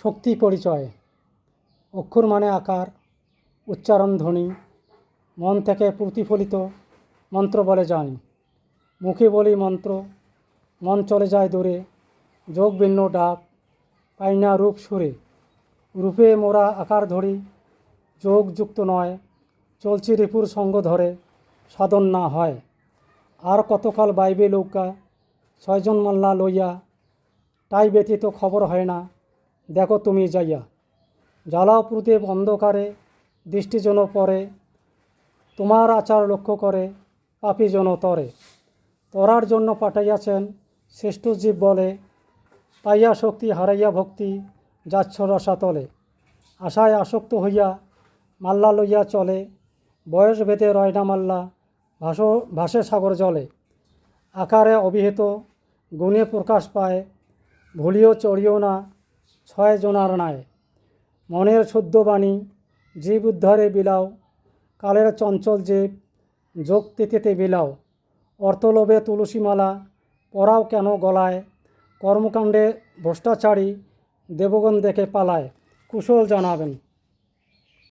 শক্তি পরিচয়। অক্ষর মানে আকার, উচ্চারণ ধ্বনি, মন থেকে প্রতিফলিত মন্ত্র বলে জানি। মুখে বলি মন্ত্র, মন চলে যায় দূরে, যোগ ভিন্ন ডাক, পাই না রূপ সুরে। রূপে মোরা আকার ধরি, যোগ যুক্ত নয়, চলছি রিপুর সঙ্গ ধরে, সাধন না হয়। আর কতকাল বাইবে লৌকা, ছয়জন মাল্লা লইয়া, তাই ব্যতীত খবর হয় না, দেখো তুমি যাইয়া। জ্বালাও প্রদীপ অন্ধকারে, দৃষ্টি যেন পরে, তোমার আচার লক্ষ্য করে, পাপী যেন তরে। তরার জন্য পাঠাইয়াছেন শ্রেষ্ঠ জীব বলে, পাইয়া শক্তি হারাইয়া ভক্তি, যাচ্ছ রসাতলে। আশায় আসক্ত হইয়া মাল্লা লইয়া চলে, বয়স ভেদে রয় না মাল্লা, ভাসে সাগর জলে। আকারে অবিহিত, গুণে প্রকাশ পায়, ভুলিও চড়িও না, ছয় জনার নায়। মনের শুদ্ধ বাণী, জীব উদ্ধারে বিলাও, কালের চঞ্চল জীব, যোগ তিথিতে বিলাও। অর্থলোভে তুলসীমালা, পরাও কেন গলায়, কর্মকাণ্ডে ভ্রষ্টাচারী, দেবগণ দেখে পালায়। কুশল জানাবেন।